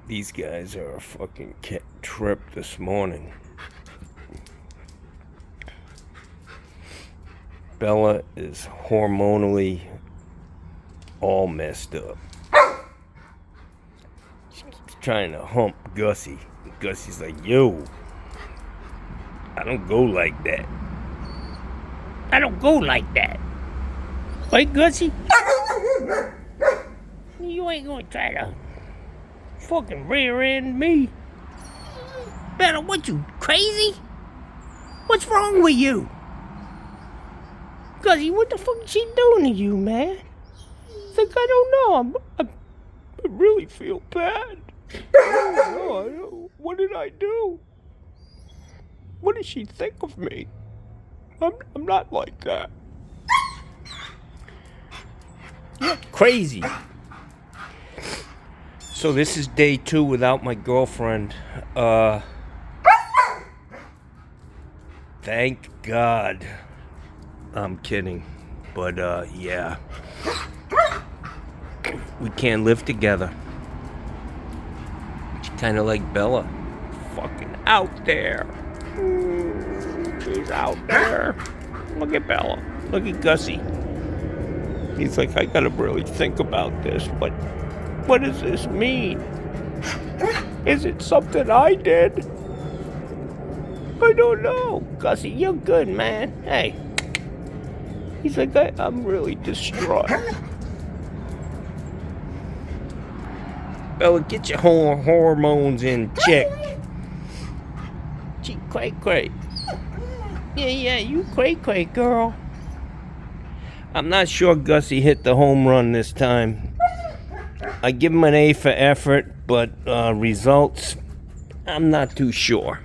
These guys are a fucking trip this morning. Bella is hormonally all messed up. She keeps trying to hump Gussie. Gussie's like, yo, I don't go like that. I don't go like that. Right, Gussie? You ain't gonna try to fucking rear end me. Bella, what, you crazy? What's wrong with you? Gussie, what the fuck is she doing to you, man? It's like, I don't know. I really feel bad. I don't know. What did I do? What does she think of me? I'm not like that. You're crazy. So this is day 2 without my girlfriend. Thank God. I'm kidding. But, yeah. We can't live together. She's kind of like Bella. Fucking out there. She's out there. Look at Bella. Look at Gussie. He's like, I gotta really think about this, but what does this mean? Is it something I did? I don't know. Gussie, you're good, man. Hey. He's like, I'm really distraught. Bella, get your hormones in check. Gee, cray. Yeah, you cray, girl. I'm not sure Gussie hit the home run this time. I give him an A for effort, but results, I'm not too sure.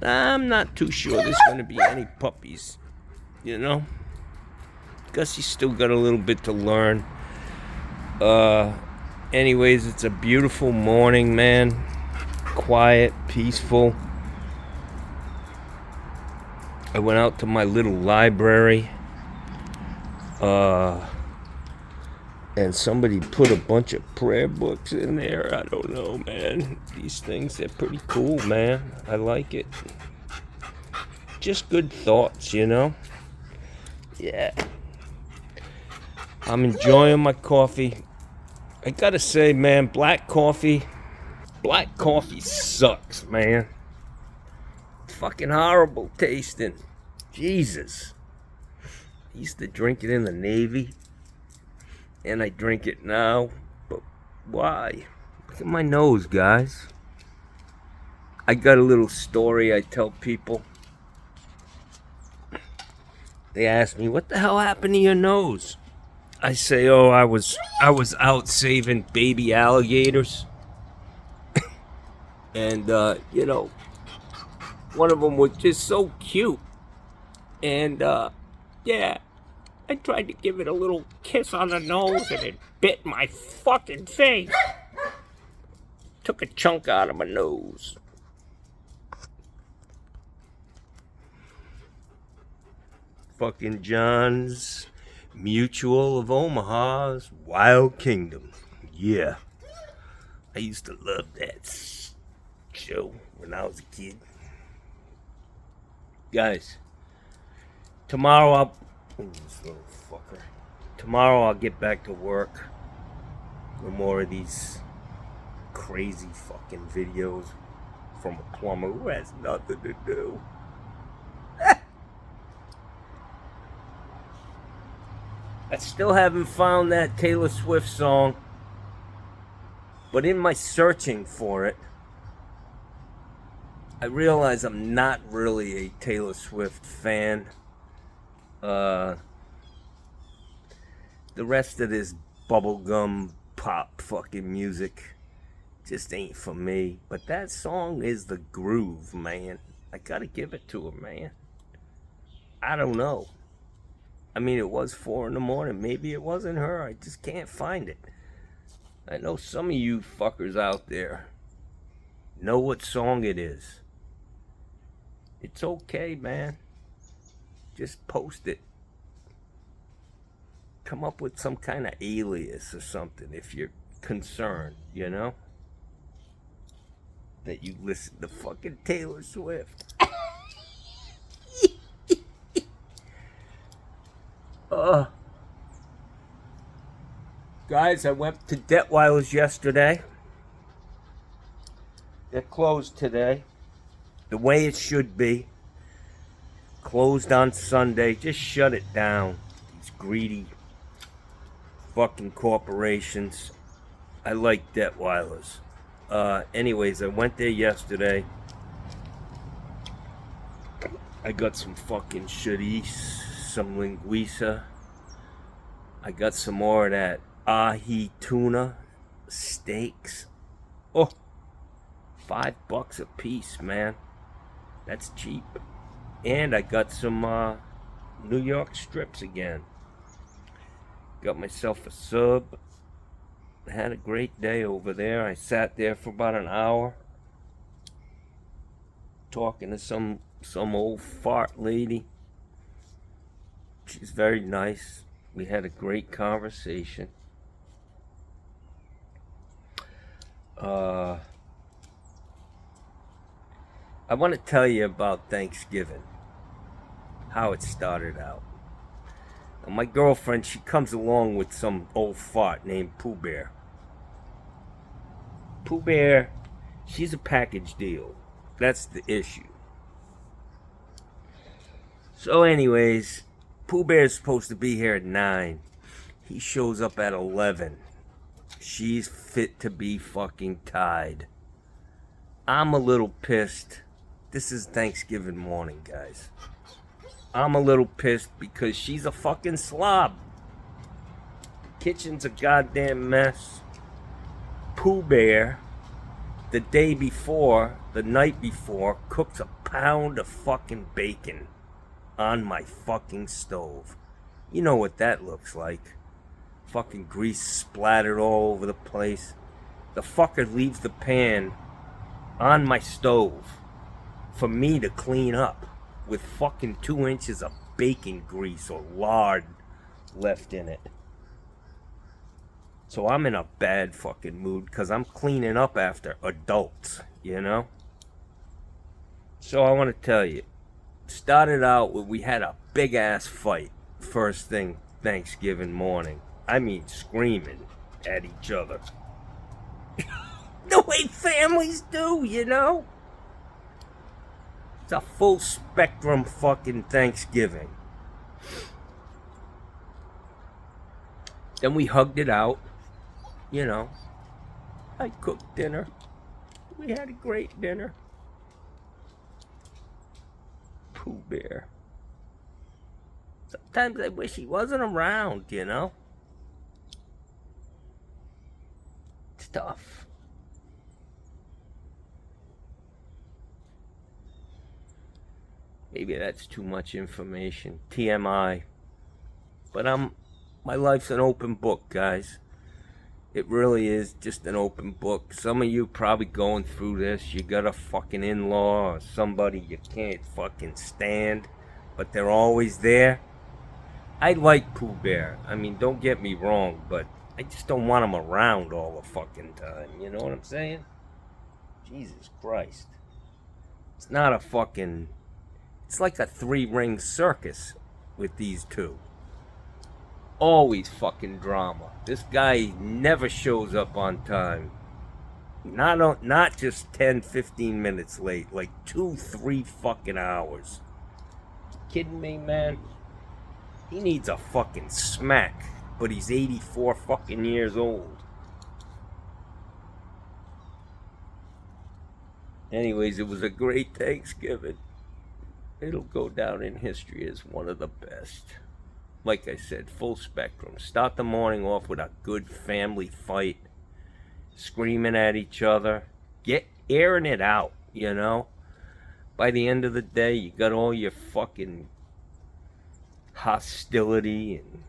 I'm not too sure there's going to be any puppies, you know? Gussie's still got a little bit to learn. Anyways, it's a beautiful morning, man. Quiet, peaceful. I went out to my little library. And somebody put a bunch of prayer books in there. I don't know, man. These things, they're pretty cool, man. I like it. Just good thoughts, you know? Yeah. I'm enjoying my coffee. I gotta say, man, black coffee sucks, man. It's fucking horrible tasting. Jesus. I used to drink it in the Navy. And I drink it now. But why? Look at my nose, guys. I got a little story I tell people. They ask me, what the hell happened to your nose? I say, oh, I was out saving baby alligators. And, you know, one of them was just so cute. And, yeah, I tried to give it a little kiss on the nose and it bit my fucking face. Took a chunk out of my nose. Fucking John's Mutual of Omaha's Wild Kingdom. Yeah. I used to love that show when I was a kid. Guys, tomorrow this little fucker. Tomorrow I'll get back to work. No more of these crazy fucking videos from a plumber who has nothing to do. I still haven't found that Taylor Swift song. But in my searching for it, I realize I'm not really a Taylor Swift fan. The rest of this bubblegum pop fucking music just ain't for me. But that song is the groove, man. I gotta give it to her, man. I don't know. I mean, it was 4 a.m. Maybe it wasn't her. I just can't find it. I know some of you fuckers out there know what song it is. It's okay, man. Just post it. Come up with some kind of alias or something if you're concerned, you know? that you listen to fucking Taylor Swift. Guys, I went to Detweiler's yesterday. They're closed today. The way it should be. Closed on Sunday. Just shut it down. These greedy fucking corporations. I like Detweiler's. Anyways, I went there yesterday. I got some fucking chorizo, some linguiça. I got some more of that ahi tuna steaks. Oh, $5 a piece, man. That's cheap. And I got some New York strips again. Got myself a sub. Had a great day over there. I sat there for about an hour talking to some old fart lady. She's very nice. We had a great conversation. I want to tell you about Thanksgiving, how it started out. Now, my girlfriend, she comes along with some old fart named Pooh Bear. Pooh Bear, she's a package deal. That's the issue. So anyways, Pooh Bear's supposed to be here at 9. He shows up at 11. She's fit to be fucking tied. I'm a little pissed. This is Thanksgiving morning, guys. I'm a little pissed because she's a fucking slob. The kitchen's a goddamn mess. Pooh Bear, the day before, the night before, cooks a pound of fucking bacon on my fucking stove. You know what that looks like. Fucking grease splattered all over the place. The fucker leaves the pan on my stove for me to clean up with fucking 2 inches of bacon grease or lard left in it. So I'm in a bad fucking mood because I'm cleaning up after adults, you know? So I want to tell you, started out with, we had a big ass fight first thing Thanksgiving morning. I mean screaming at each other. The way families do, you know? It's a full spectrum fucking Thanksgiving. Then we hugged it out, you know. I cooked dinner. We had a great dinner. Pooh Bear. Sometimes I wish he wasn't around, you know. It's tough. Maybe that's too much information. TMI. But my life's an open book, guys. It really is just an open book. Some of you probably going through this. You got a fucking in-law or somebody you can't fucking stand, but they're always there. I like Pooh Bear. I mean, don't get me wrong, but I just don't want him around all the fucking time. You know what I'm saying? Jesus Christ. It's not a fucking... It's like a 3-ring circus with these two. Always fucking drama. This guy never shows up on time. Not just 10, 15 minutes late. Like 2-3 fucking hours. You kidding me, man? He needs a fucking smack. But he's 84 fucking years old. Anyways, it was a great Thanksgiving. It'll go down in history as one of the best. Like I said, full spectrum. Start the morning off with a good family fight. Screaming at each other. Airing it out, you know? By the end of the day, you got all your fucking hostility and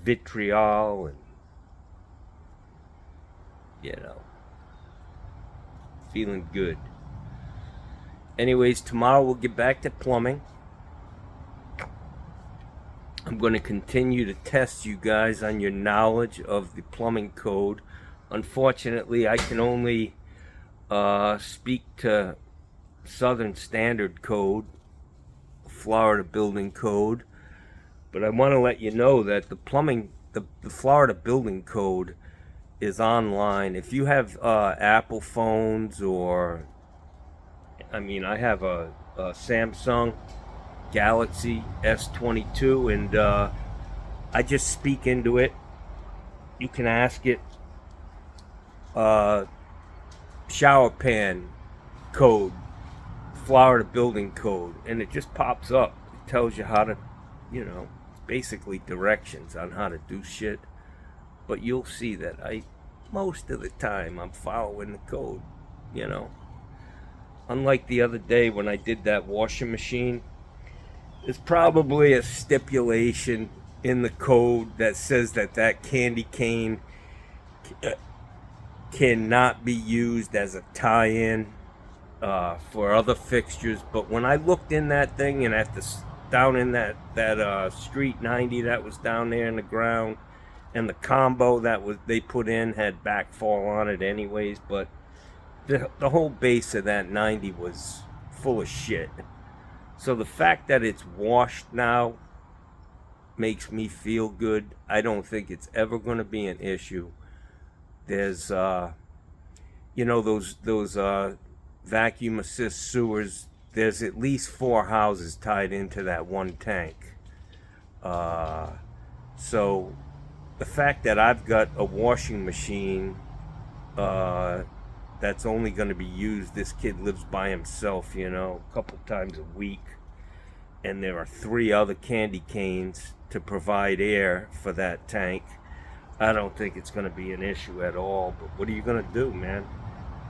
vitriol and, you know, feeling good. Anyways, tomorrow we'll get back to plumbing. I'm going to continue to test you guys on your knowledge of the plumbing code. Unfortunately, I can only speak to Southern Standard Code, Florida Building Code, but I want to let you know that the Florida Building Code is online. If you have Apple phones I have a Samsung Galaxy S22, and I just speak into it. You can ask it shower pan code, Florida Building Code, and it just pops up. It tells you how to, basically directions on how to do shit. But you'll see that most of the time, I'm following the code, Unlike the other day when I did that washing machine, there's probably a stipulation in the code that says that candy cane cannot be used as a tie-in for other fixtures. But when I looked in that thing and down in that Street 90 that was down there in the ground, and the combo they put in had backfall on it anyways, but the whole base of that 90 was full of shit. So the fact that it's washed now makes me feel good. I don't think it's ever going to be an issue. There's those vacuum assist sewers. There's at least 4 houses tied into that one tank. So the fact that I've got a washing machine that's only going to be used, this kid lives by himself, a couple times a week, and there are 3 other candy canes to provide air for that tank. I don't think it's going to be an issue at all. But what are you going to do, man?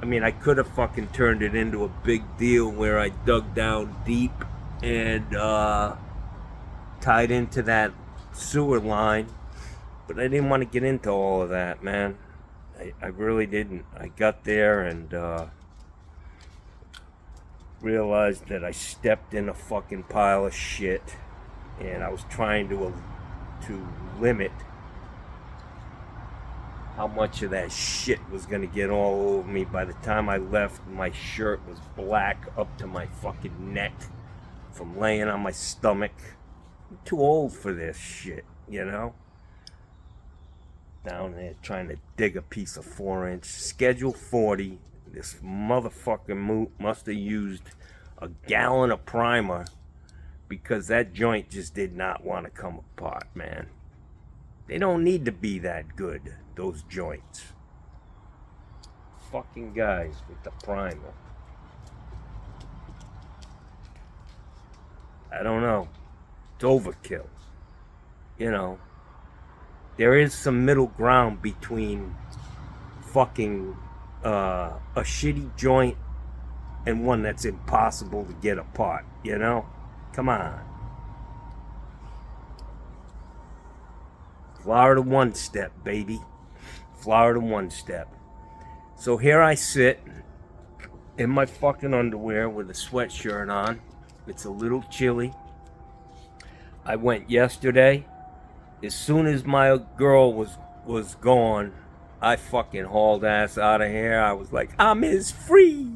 I could have fucking turned it into a big deal where I dug down deep and tied into that sewer line, but I didn't want to get into all of that, man. I really didn't. I got there and realized that I stepped in a fucking pile of shit, and I was trying to limit how much of that shit was going to get all over me. By the time I left, my shirt was black up to my fucking neck from laying on my stomach. I'm too old for this shit, Down there trying to dig a piece of 4-inch. Schedule 40. This motherfucking must have used a gallon of primer because that joint just did not want to come apart, man. They don't need to be that good, those joints. Fucking guys with the primer. I don't know. It's overkill. There is some middle ground between fucking a shitty joint and one that's impossible to get apart, Come on. Florida one step, baby. Florida one step. So here I sit in my fucking underwear with a sweatshirt on. It's a little chilly. I went yesterday. As soon as my girl was gone, I fucking hauled ass out of here. I was like, I'm as free.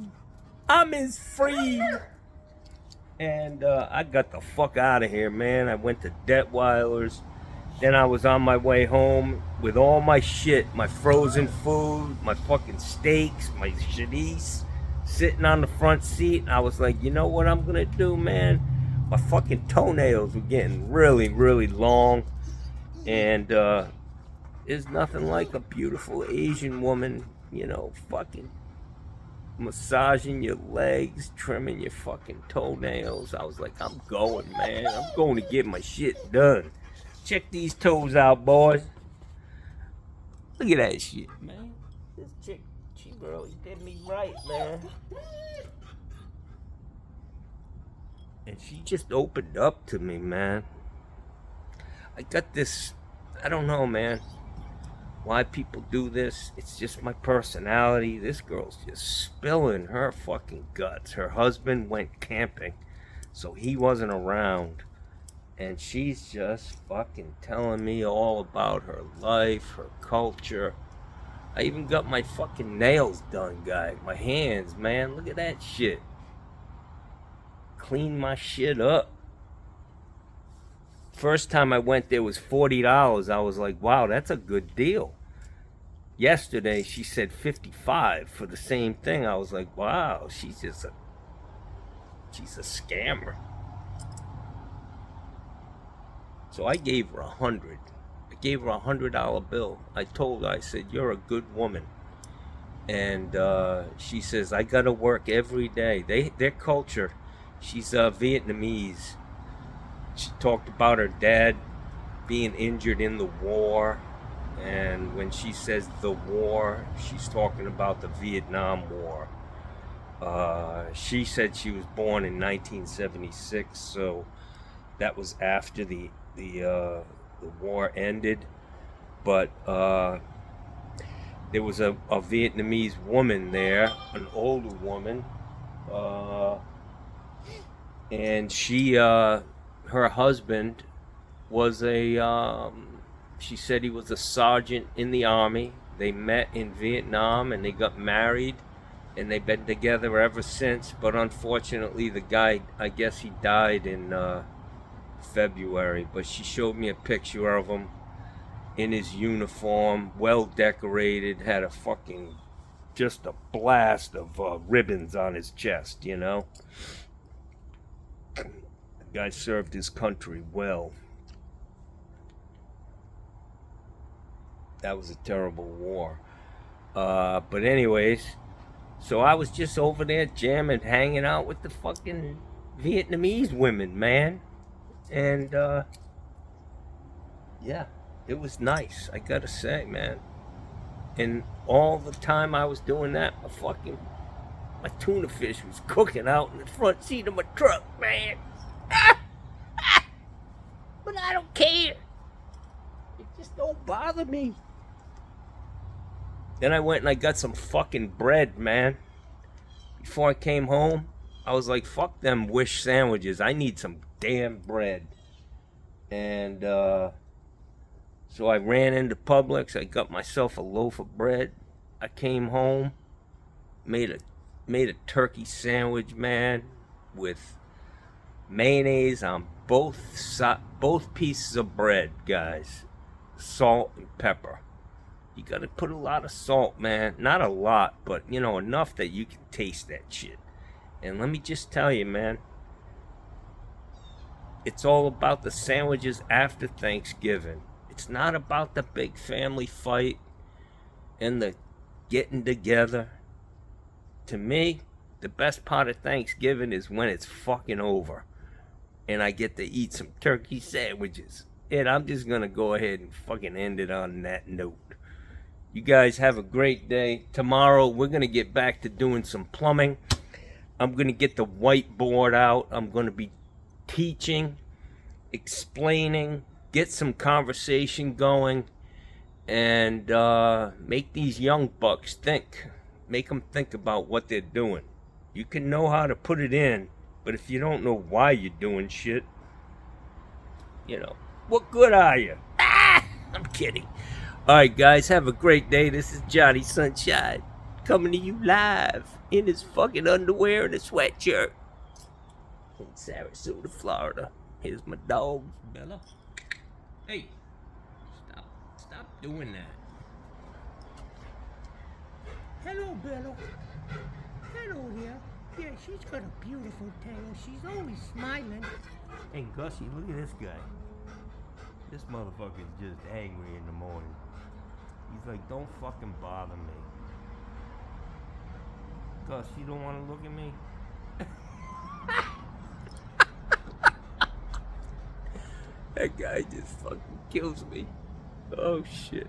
And I got the fuck out of here, man. I went to Detweiler's. Then I was on my way home with all my shit, my frozen food, my fucking steaks, my shitties, sitting on the front seat. I was like, you know what I'm gonna do, man? My fucking toenails were getting really, really long. And there's nothing like a beautiful Asian woman, fucking massaging your legs, trimming your fucking toenails. I was like, I'm going, man. I'm going to get my shit done. Check these toes out, boys. Look at that shit, man. This chick, she really did me right, man. And she just opened up to me, man. I got this, I don't know, man, why people do this. It's just my personality. This girl's just spilling her fucking guts. Her husband went camping, so he wasn't around. And she's just fucking telling me all about her life, her culture, I even got my fucking nails done, guy. My hands, man. Look at that shit. Clean my shit up. First time I went there was $40. I was like, wow, that's a good deal. Yesterday she said 55 for the same thing. I was like, wow, she's a scammer. So I gave her 100. I gave her $100 bill. I told her, I said, you're a good woman. And she says, I gotta work every day. Their culture, she's Vietnamese. She talked about her dad being injured in the war. And when she says the war, she's talking about the Vietnam War. She said she was born in 1976, so that was after the war ended. But there was a Vietnamese woman there, an older woman, and she, her husband was she said he was a sergeant in the army. They met in Vietnam and they got married, and they've been together ever since. But unfortunately, the guy, I guess he died in February. But she showed me a picture of him in his uniform, well decorated, had a fucking, just a blast of ribbons on his chest, you know. The guy served his country well. That was a terrible war. But anyways, so I was just over there jamming, hanging out with the fucking Vietnamese women, man. And yeah, it was nice, I gotta say, man. And all the time I was doing that, my tuna fish was cooking out in the front seat of my truck, man. But I don't care. It just don't bother me. Then I went and I got some fucking bread, man. Before I came home, I was like, fuck them Wish sandwiches. I need some damn bread. And so I ran into Publix. I got myself a loaf of bread. I came home, made a turkey sandwich, man, with mayonnaise on both pieces of bread, guys. Salt and pepper. You gotta put a lot of salt, man. Not a lot, but you know, enough that you can taste that shit. And let me just tell you, man, it's all about the sandwiches after Thanksgiving. It's not about the big family fight and the getting together. To me, the best part of Thanksgiving is when it's fucking over and I get to eat some turkey sandwiches. And I'm just gonna go ahead and fucking end it on that note. You guys have a great day. Tomorrow we're gonna get back to doing some plumbing. I'm gonna get the whiteboard out. I'm gonna be teaching, explaining, get some conversation going, and make these young bucks think. Make them think about what they're doing. You can know how to put it in, but if you don't know why you're doing shit, you know, what good are you? I'm kidding. Alright guys, have a great day. This is Johnny Sunshine, coming to you live in his fucking underwear and a sweatshirt in Sarasota, Florida. Here's my dog, Bella. Hey, stop doing that. Hello, Bella. Hello there. Yeah, she's got a beautiful tail. She's always smiling. Hey Gussie, look at this guy. This motherfucker's just angry in the morning. He's like, don't fucking bother me. Gus, you don't want to look at me? That guy just fucking kills me. Oh shit.